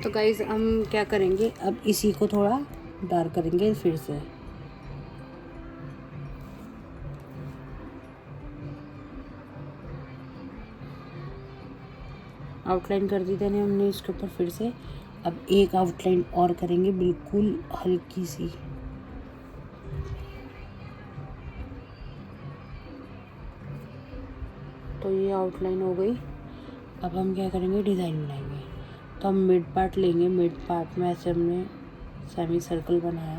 तो गाइज़ हम क्या करेंगे, अब इसी को थोड़ा डार्क करेंगे फिर से। आउटलाइन कर दी थी हमने इसके ऊपर फिर से। अब एक आउटलाइन और करेंगे बिल्कुल हल्की सी। तो ये आउटलाइन हो गई। अब हम क्या करेंगे, डिज़ाइन बनाएंगे। तो हम मिड पार्ट लेंगे। मिड पार्ट में ऐसे हमने सेमी सर्कल बनाया,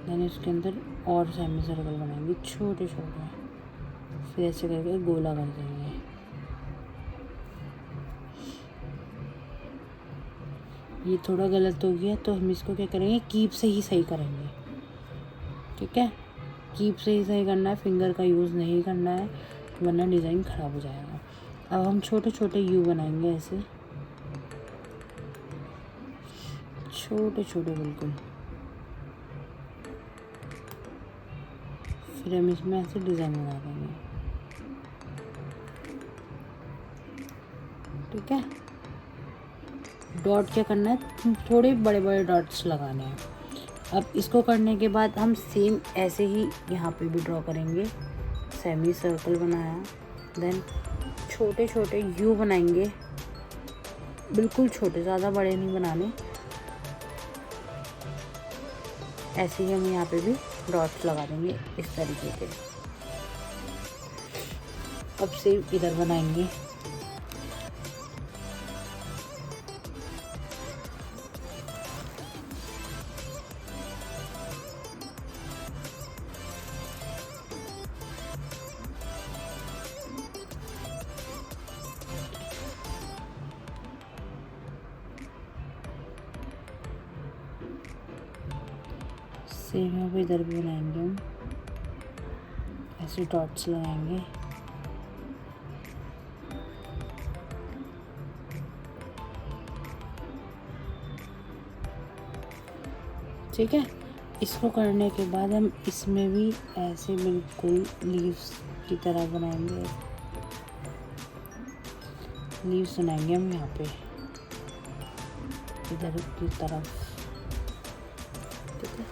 देन इसके अंदर और सेमी सर्कल बनाएंगे छोटे छोटे, फिर ऐसे करके गोला कर देंगे। ये थोड़ा गलत हो गया तो हम इसको क्या करेंगे, कीप से ही सही करेंगे। ठीक है, कीप से ही सही करना है, फिंगर का यूज़ नहीं करना है वरना डिज़ाइन ख़राब हो जाएगा। अब हम छोटे छोटे यू बनाएंगे ऐसे। छोटे छोटे बिल्कुल। फिर हम इसमें ऐसे डिज़ाइन बना देंगे। ठीक है, डॉट क्या करना है, थोड़े बड़े बड़े डॉट्स लगाने हैं। अब इसको करने के बाद हम सेम ऐसे ही यहाँ पे भी ड्रॉ करेंगे। सेमी सर्कल बनाया, देन छोटे छोटे यू बनाएंगे, बिल्कुल छोटे, ज़्यादा बड़े नहीं बनाने। ऐसे ही हम यहाँ पे भी डॉट्स लगा देंगे इस तरीके के। अब सेम इधर बनाएंगे। सेम अब इधर भी बनाएंगे हम, ऐसे डॉट्स लगाएंगे। ठीक है, इसको करने के बाद हम इसमें भी ऐसे बिल्कुल लीव्स की तरह बनाएंगे। लीव्स बनाएंगे हम यहाँ पे इधर की तरफ। ठीक है,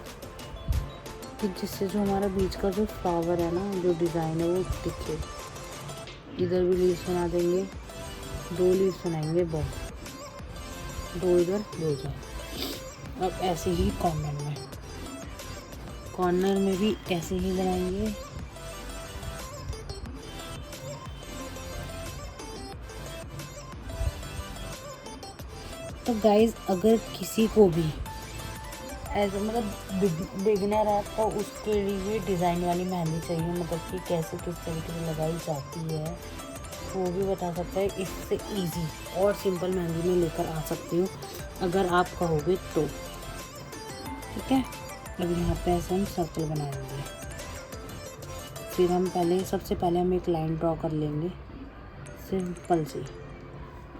कि जिससे जो हमारा बीच का जो फ्लावर है ना, जो डिज़ाइन है वो दिखे। इधर भी लीव्स बना देंगे, 2 लीव्स बनाएंगे, बस 2 इधर 2 इधर। अब ऐसे ही कॉर्नर में भी ऐसे ही बनाएंगे। तो गाइज, अगर किसी को भी ऐसे मतलब बिगिनर है तो उसके लिए डिज़ाइन वाली मेहंदी चाहिए, मतलब कि कैसे किस तरीके से लगाई जाती है वो भी बता सकता है। इससे इजी और सिंपल मेहंदी में लेकर आ सकती हूँ अगर आप कहोगे तो। ठीक है, अब यहाँ पे ऐसे हम सर्कल बनाएंगे। फिर हम सबसे पहले हम एक लाइन ड्रॉ कर लेंगे सिंपल सी।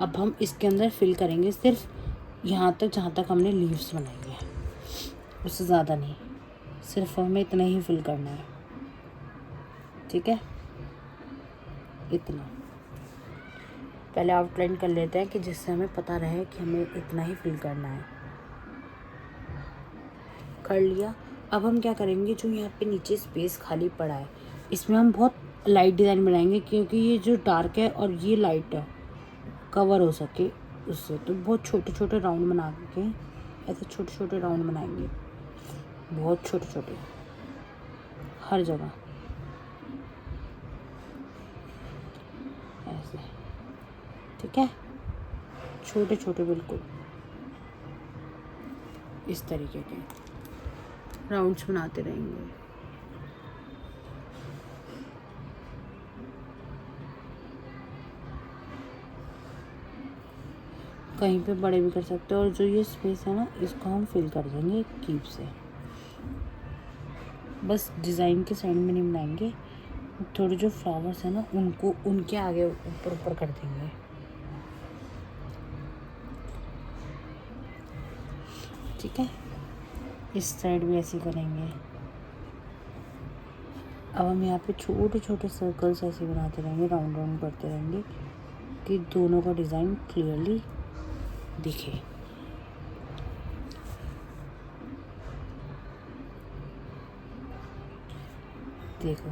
अब हम इसके अंदर फिल करेंगे सिर्फ यहाँ तक जहाँ तक हमने लीव्स बनाई है, उससे ज़्यादा नहीं, सिर्फ हमें इतना ही फिल करना है। ठीक है, इतना पहले आउटलाइन कर लेते हैं कि जिससे हमें पता रहे कि हमें इतना ही फिल करना है। कर लिया। अब हम क्या करेंगे, जो यहाँ पे नीचे स्पेस खाली पड़ा है इसमें हम बहुत लाइट डिज़ाइन बनाएंगे, क्योंकि ये जो डार्क है और ये लाइट है कवर हो सके उससे। तो बहुत छोटे छोटे राउंड बना के ऐसे छोटे छोटे राउंड बनाएंगे, बहुत छोटे छोटे हर जगह ऐसे। ठीक है, छोटे छोटे बिल्कुल इस तरीके के राउंड्स बनाते रहेंगे। कहीं पे बड़े भी कर सकते हो, और जो ये स्पेस है ना इसको हम फिल कर देंगे कीप से। बस डिज़ाइन के साइड में नहीं बनाएंगे, थोड़े जो फ्लावर्स है ना उनको उनके आगे ऊपर ऊपर कर देंगे। ठीक है, इस साइड भी ऐसे करेंगे। अब हम यहाँ पे छोटे छोटे सर्कल्स ऐसे बनाते रहेंगे, राउंड राउंड करते रहेंगे कि दोनों का डिज़ाइन क्लियरली दिखे। देखो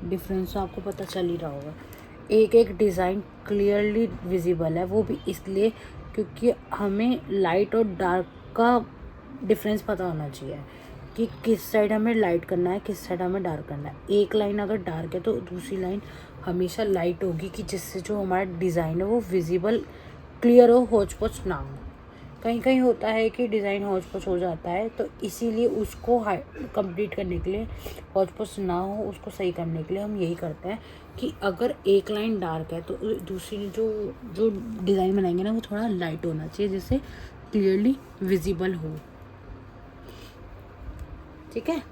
डिफरेंस तो आपको पता चल ही रहा होगा। एक एक डिज़ाइन क्लियरली विजिबल है, वो भी इसलिए क्योंकि हमें लाइट और डार्क का डिफरेंस पता होना चाहिए कि किस साइड हमें लाइट करना है, किस साइड हमें डार्क करना है। एक लाइन अगर डार्क है तो दूसरी लाइन हमेशा लाइट होगी, कि जिससे जो हमारा डिज़ाइन है वो विजिबल क्लियर हो, होच पोच ना हो। कहीं कहीं होता है कि डिज़ाइन हौच पौच हो जाता है, तो इसीलिए उसको कंप्लीट करने के लिए, हौच पौच ना हो उसको सही करने के लिए हम यही करते हैं कि अगर एक लाइन डार्क है तो दूसरी जो जो डिज़ाइन बनाएंगे ना वो थोड़ा लाइट होना चाहिए, जिससे क्लियरली विजिबल हो। ठीक है,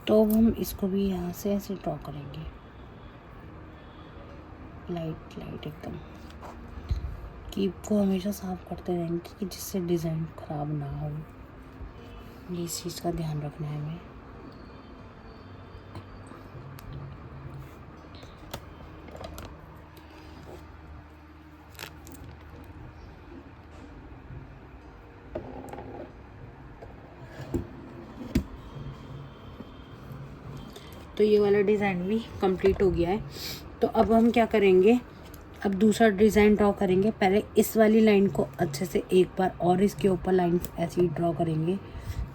तो अब हम इसको भी यहाँ से ऐसे ड्रॉ करेंगे, लाइट लाइट एकदम। कीप को हमेशा साफ करते रहेंगे कि जिससे डिज़ाइन ख़राब ना हो, ये इस चीज़ का ध्यान रखना है हमें। तो ये वाला डिज़ाइन भी कंप्लीट हो गया है। तो अब हम क्या करेंगे, अब दूसरा डिज़ाइन ड्रॉ करेंगे। पहले इस वाली लाइन को अच्छे से एक बार और इसके ऊपर लाइन ऐसे ही ड्रॉ करेंगे,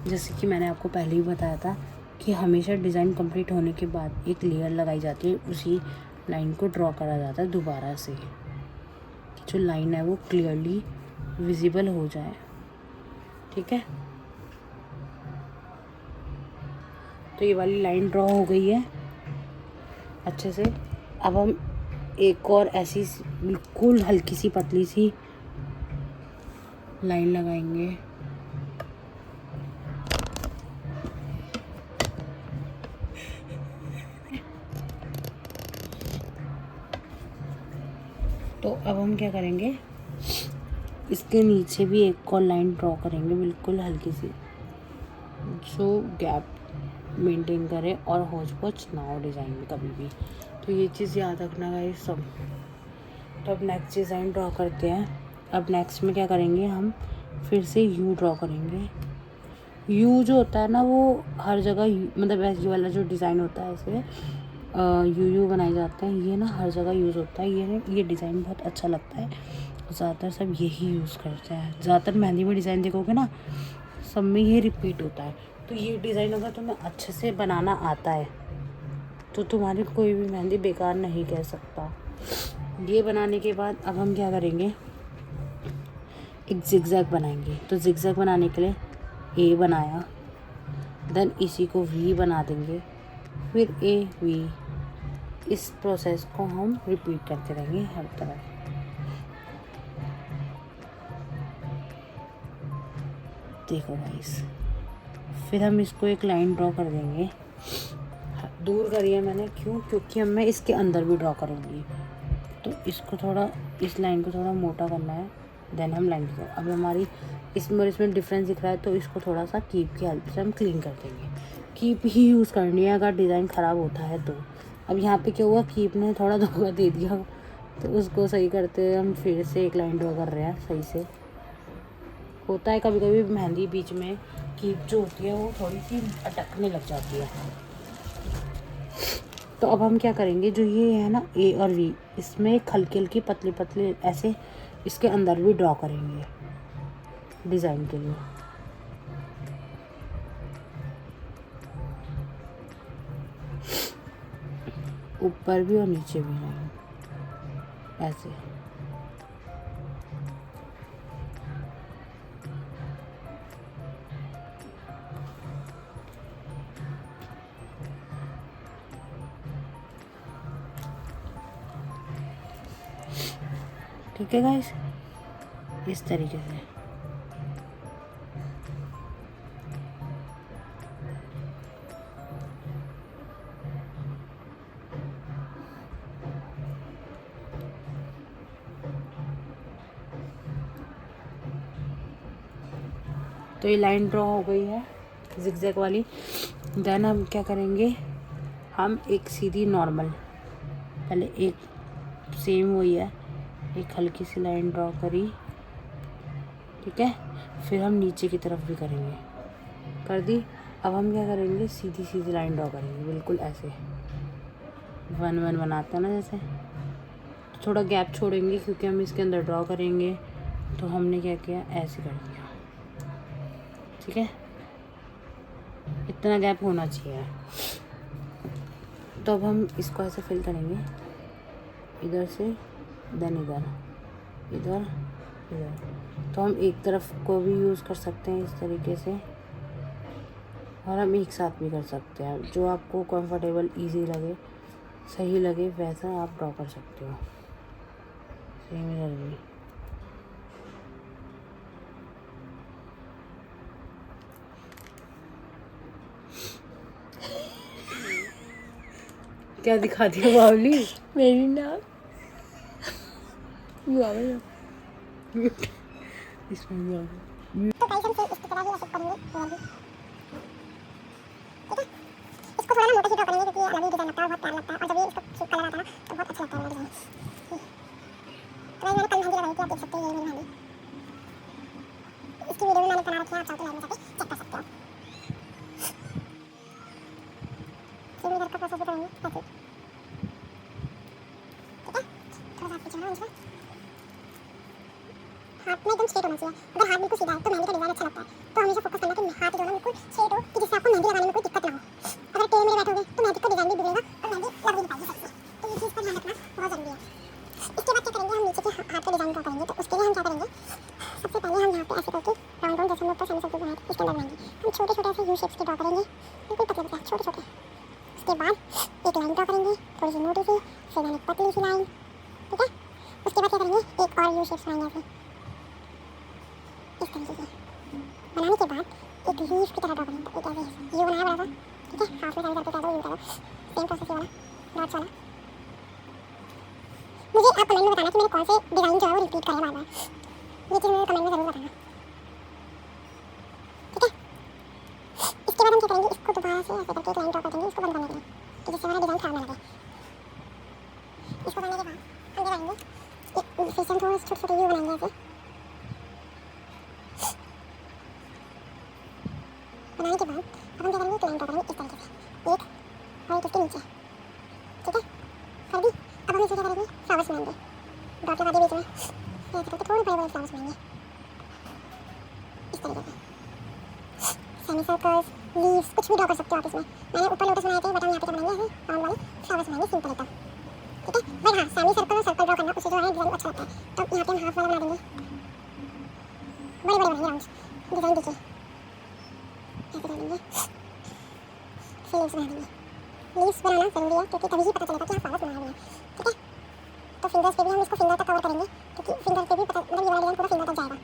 जैसे कि मैंने आपको पहले ही बताया था कि हमेशा डिज़ाइन कंप्लीट होने के बाद एक लेयर लगाई जाती है, उसी लाइन को ड्रॉ करा जाता है दोबारा से, कि जो लाइन है वो क्लियरली विजिबल हो जाए। ठीक है, तो ये वाली लाइन ड्रॉ हो गई है अच्छे से। अब हम एक और ऐसी बिल्कुल हल्की सी पतली सी लाइन लगाएंगे। तो अब हम क्या करेंगे, इसके नीचे भी एक और लाइन ड्रॉ करेंगे बिल्कुल हल्की सी, जो गैप मेंटेन करे और होच पोच ना हो डिज़ाइन में कभी भी। तो ये चीज़ याद रखना गाइस सब। तो अब नेक्स्ट डिज़ाइन ड्रॉ करते हैं। अब नेक्स्ट में क्या करेंगे, हम फिर से यू ड्रॉ करेंगे। यू जो होता है ना, वो हर जगह मतलब ऐसे वाला जो डिज़ाइन होता है ऐसे यू बनाए जाते हैं, ये ना हर जगह यूज़ होता है। ये डिज़ाइन बहुत अच्छा लगता है, ज़्यादातर सब यही यूज़ करते हैं। ज़्यादातर मेहंदी में डिज़ाइन देखोगे ना, सब में ये रिपीट होता है। तो ये डिज़ाइन अगर तुम्हें अच्छे से बनाना आता है तो तुम्हारी कोई भी मेहंदी बेकार नहीं कह सकता। ये बनाने के बाद अब हम क्या करेंगे, एक जिगजैग बनाएंगे। तो जिगजैग बनाने के लिए ए बनाया, देन इसी को वी बना देंगे, फिर ए वी। इस प्रोसेस को हम रिपीट करते रहेंगे हर तरफ। देखो गाइस, फिर हम इसको एक लाइन ड्रॉ कर देंगे। दूर करिए मैंने, क्यों, क्योंकि अब मैं इसके अंदर भी ड्रॉ करूँगी। तो इसको थोड़ा, इस लाइन को थोड़ा मोटा करना है, देन हम लाइन की अब हमारी इसमें डिफरेंस दिख रहा है, तो इसको थोड़ा सा कीप की हेल्प से हम क्लीन कर देंगे। कीप ही यूज़ करनी है अगर डिज़ाइन ख़राब होता है तो। अब यहाँ पे क्या हुआ, कीप ने थोड़ा धोखा दे दिया, तो उसको सही करते हुए हम फिर से एक लाइन ड्रॉ कर रहे हैं। सही से होता है कभी कभी मेहंदी बीच में कीप जो होती है वो थोड़ी सी अटकने लग जाती है। तो अब हम क्या करेंगे, जो ये है ना ए और वी, इसमें हल्की हल्की पतली पतली ऐसे इसके अंदर भी ड्रॉ करेंगे डिज़ाइन के लिए। ऊपर भी और नीचे भी लाइन ऐसे। ठीक है गाइस, इस तरीके से। तो ये लाइन ड्रॉ हो गई है जिगजैग वाली। देन हम क्या करेंगे, हम एक सीधी नॉर्मल, पहले एक सेम वही है, एक हल्की सी लाइन ड्रॉ करी, ठीक है। फिर हम नीचे की तरफ भी करेंगे, कर दी। अब हम क्या करेंगे, सीधी सीधी लाइन ड्रॉ करेंगे बिल्कुल ऐसे, वन वन बनाते हैं ना जैसे। तो थोड़ा गैप छोड़ेंगे क्योंकि हम इसके अंदर ड्रॉ करेंगे। तो हमने क्या किया, ऐसे कर दिया, ठीक है। इतना गैप होना चाहिए। तो अब हम इसको ऐसे फिल करेंगे, इधर से देन इधर, इधर इधर। तो हम एक तरफ को भी यूज़ कर सकते हैं इस तरीके से, और हम एक साथ भी कर सकते हैं। जो आपको कंफर्टेबल इजी लगे, सही लगे, वैसा आप ड्रॉ कर सकते हो। सेम इधर भी। क्या दिखा दिया बावली? मेरी नाक बावल इसमें भी बावली। तो गाइस हम फिर इसकी तरह ही ऐसे करेंगे और भी, ठीक है। इसको थोड़ा ना मोटा सी ड्रॉ करेंगे क्योंकि ये अलग ही डिजाइन लगता है, बहुत प्यारा लगता है और जब ये इसका कलर आता है ना तो बहुत अच्छा लगता है डिजाइन। तो मैंने कल मेहंदी लगाई थी, आप देख सकते हैं ये मेरी मेहंदी, इसकी वीडियो भी मैंने बना रखी है, आप चाहो तो लाइव में जाके चेक कर सकते हो। फिर इधर का प्रोसेस भी करेंगे ऐसे, ठीक है। थोड़ा सा पीछे ना इसमें हाथ में एकदम स्ट्रेट होना चाहिए। अगर हाथ बिल्कुल सीधा है तो मेहंदी का डिजाइन अच्छा लगता है। तो हमेशा फोकस करना कि हाथ जो है ना बिल्कुल स्ट्रेट हो कि जिससे आपको मेहंदी लगाने में कोई दिक्कत ना हो। अगर टेढ़े मेढ़े बैठोगे तो मेहंदी का डिजाइन भी बिगड़ेगा और मेहंदी लग भी नहीं पाएगी सही से। तो ये चीज़ का ध्यान रखना बहुत जरूरी है। इसके बाद क्या करेंगे, हम नीचे के हाथ का डिजाइन ड्रॉ करेंगे। तो उसके लिए हम क्या करेंगे, सबसे पहले हम यहाँ पे ऐसे करके राउंड राउंड जैसे हम ऊपर सेमी सर्कल बनाए थे इसके अंदर बनाएंगे। हम छोटे छोटे ऐसे यू शेप्स के ड्रॉ करेंगे, बिल्कुल पतले पतले छोटे छोटे। उसके बाद एक लाइन ड्रॉ करेंगे थोड़ी सी मोटी सी, फिर एक पतली सी लाइन, ठीक है। उसके बाद क्या करेंगे, एक और यू शेप्स बनाएंगे ऐसे इस तरीके से। बनाने के बाद एक लीफ की तरह ड्रॉ करेंगे। एक ऐसे यू बनाया बड़ा सा, ठीक है। हाथ में सेमी सर्कल कर दो, यू कर दो, सेम प्रोसेस वाला डॉट्स वाला। मुझे आप कमेंट में बताना कि मैंने कौन से डिज़ाइन जो है वो रिपीट करे बार बार, ये चीज़ मुझे कमेंट में ज़रूर बताना, ठीक है। इसके बाद हम क्या करेंगे, इसको दोबारा से ऐसे करके एक लाइन ड्रॉ कर देंगे इसको बंद करने के लिए, कि जिससे हमारा डिज़ाइन खराब ना लगे। इसको करने के बाद हम क्या करेंगे, फिर से हम थोड़े छोटे छोटे यू बनाएंगे ऐसे। बनाने के बाद अब हम क्या करेंगे, एक लाइन ड्रॉ करेंगे इस तरीके से, एक और एक इसके नीचे, ठीक है। कर दी। अब हम इसमें क्या करेंगे, फ्लावर्स बनाएंगे डॉट लगा दिए बीच में, ऐसे करके थोड़े बड़े बड़े फ्लावर्स बनाएंगे इस तरीके से। सेमी सर्कल्स, लीव्स कुछ भी ड्रॉ कर सकते हो आप इसमें। मैंने ऊपर लोटस बनाए थे बट हम यहाँ पे क्या बनाएंगे, ऐसे राउंड वाले फ्लावर्स बनाएंगे सिंपल एकदम, ठीक है। बट हाँ, सेमी सर्कल और सर्कल ड्रॉ करना उससे जो है डिज़ाइन अच्छा लगता है। तो यहाँ पे हम हाफ वाला बना देंगे, बड़े बड़े बनाएंगे राउंड्स, डिज़ाइन देखिए ऐसे कर देंगे। फिर लीव्स बना देंगे। लीव्स बनाना ज़रूरी है क्योंकि तभी ही पता चलेगा कि हाँ फ्लावर्स बनाए हुए हैं, ठीक है। तो फिंगर्स पे भी हम इसको फिंगर तक कवर करेंगे क्योंकि फिंगर पे भी पता मतलब ये वाला डिज़ाइन पूरा फिंगर तक जाएगा।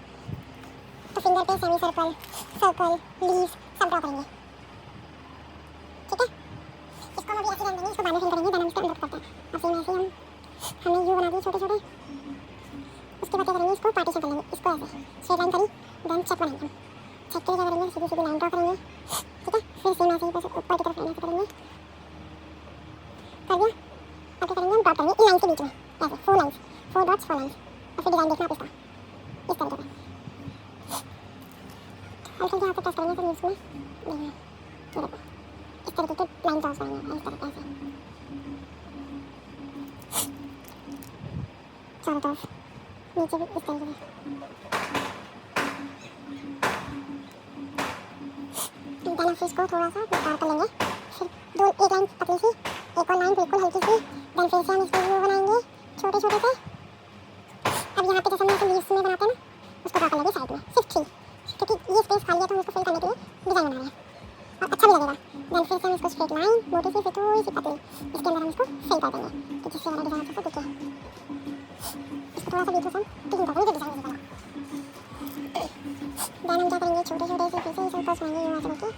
तो फिंगर पे सेमी सर्कल, सर्कल, लीव्स सब ड्रॉ करेंगे, ठीक है। इसको हम अभी ऐसे रहने देंगे, इसको बाद में फिल करेंगे, देन हम इसके अंदर करते हैं। अब सेम ऐसे हमने यू बना दिए छोटे छोटे। उसके बाद क्या करेंगे, इसको पार्टीशन कर लेंगे, इसको ऐसे स्ट्रेट लाइन करी, देन चेक बनाएंगे। चेक के लिए क्या करेंगे, सीधी सीधी लाइन ड्रॉ करेंगे, ठीक है। फिर सेम ऐसे ही बस ऊपर की तरफ लाइन ऐसे करेंगे, कर दिया। अब क्या करेंगे, हम डॉट करेंगे इन लाइन के बीच में ऐसे 4 लाइन्स, 4 डॉट्स 4 लाइन्स। और फिर डिज़ाइन देखना आप इसका इस तरीके से हल्के से हाथ से टच करेंगे तो लीव्स में देखना, ये देखो इस तरीके के लाइन ड्रॉ करेंगे इस तरीके से चारों तरफ, नीचे भी इस तरीके से। देन फिर इसको थोड़ा सा निकाल कर लेंगे, फिर एक लाइन पतली सी, एक और लाइन बिल्कुल हल्की सी, देन फिर से हम इसको यू बनाएंगे छोटे छोटे से। अब यहाँ पे जैसे हम लीव्स में बनाते हैं ना उसको ड्रॉ कर लेंगे साइड में, सिर्फ 3, क्योंकि ये स्पेस खाली है तो हम इसको फिल करने के लिए डिज़ाइन बना रहे हैं और अच्छा भी लगेगा। देन फिर से हम इसको स्ट्रेट लाइन मोटी सी फिर थोड़ी सी पतली इसके अंदर हम इसको फिल कर देंगे कि जिससे हमारा डिज़ाइन अच्छे से दिखे। इसको थोड़ा सा बीच में हम क्लीन कर देंगे डिज़ाइन बना। देन हम क्या करेंगे, छोटे छोटे से फिर से सर्कल्स बनाएंगे यूँ ऐसे करके।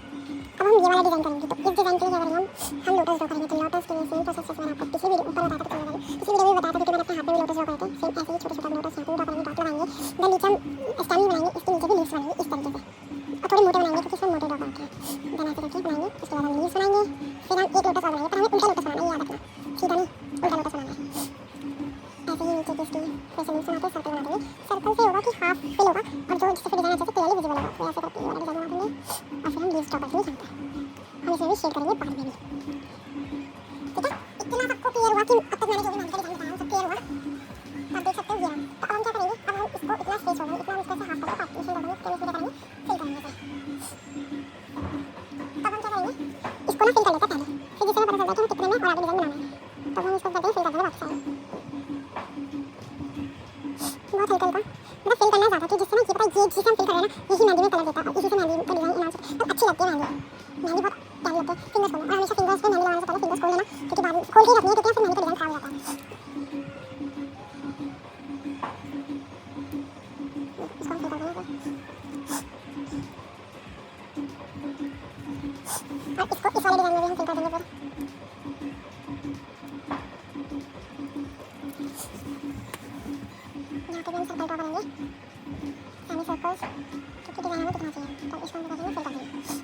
अब हम ये वाला डिज़ाइन करेंगे, तो इस डिज़ाइन के लिए क्या करेंगे, हम लोटस ड्रॉ करेंगे। तो लोटस के लिए सेम प्रोसेस जैसे मैंने आपको पिछली वीडियो ऊपर बताया था, पिछली वीडियो में बताया था क्योंकि मैंने अपने हाथ में भी लोटस ड्रॉ करे थे। सेम ऐसे ही छोटे छोटे लोटस यहाँ पे ड्रॉ करेंगे, डॉट लगाएंगे। देन नीचे हम स्टेम बनाएंगे, इसके नीचे भी लीव्स बनाएंगे इस तरीके से, और थोड़े मोटे बनाएंगे क्योंकि इसमें मोटे ड्रॉ करके। देन ऐसे करके बनाएंगे। उसके बाद हम लीव्स बनाएंगे, फिर हम एक लोटस और बनाएंगे, पर हमें उल्टा लोटस बनाना है, याद रखना, सीधा नहीं उल्टा लोटस बनाना है। ऐसे ही नीचे की इसकी फिर से लीव्स बनाते सर्कल बना देंगे। सर्कल से होगा कि हाफ फिल होगा और जो जिससे डिज़ाइन अच्छे से क्लियरली विजिबल होगा। तो ऐसे करके ये वाला डिज़ाइन बना देंगे और फिर हम लीव्स ड्रॉ करेंगे यहाँ पे। हम इसमें भी शेड करेंगे बाद में भी, ठीक है। इतना सबको क्लियर हुआ कि अब तक मैंने जो भी मेहंदी का डिज़ाइन बताया सब क्लियर हुआ, आप देख सकते हो ये रहा। तो अब हम क्या करेंगे, अब हम इसको इतना स्पेस छोड़ेंगे, इतना हम इसको ऐसे हाफ करके पार्टीशन करेंगे, फिर इसमें क्या करेंगे फिल करेंगे ऐसे। तब हम क्या करेंगे, इसको ना फिल कर लेते हैं पहले, फिर जिससे हमें पता चलता है कि हमें कितने में और आगे डिज़ाइन बनाना है। तब हम इसको करते हैं फिल कर देंगे वापस आएंगे, बहुत हल्का हल्का मतलब फिल करना ज़्यादा कि जिससे ना ये पता ये जिसे हम फिल कर रहे हैं ना यही मेहंदी में कलर देता है और इसी से मेहंदी का डिज़ाइन इनाम और अच्छी लगती है मेहंदी। मेहंदी बहुत प्यारी लगती है। फिंगर्स खोलना, और हमेशा फिंगर्स पे मेहंदी लगाने से पहले फिंगर्स खोल लेना क्योंकि बाद में खोल के ही रखनी है क्योंकि फिर मेहंदी का डिज़ाइन खराब हो जाता है। इसको हम फिल कर देंगे और इसको इस वाले डिज़ाइन में भी हम फिल कर देंगे फिर। क्योंकि डिज़ाइन हमें दिखना चाहिए, तो इसको हम करेंगे फिल कर देंगे।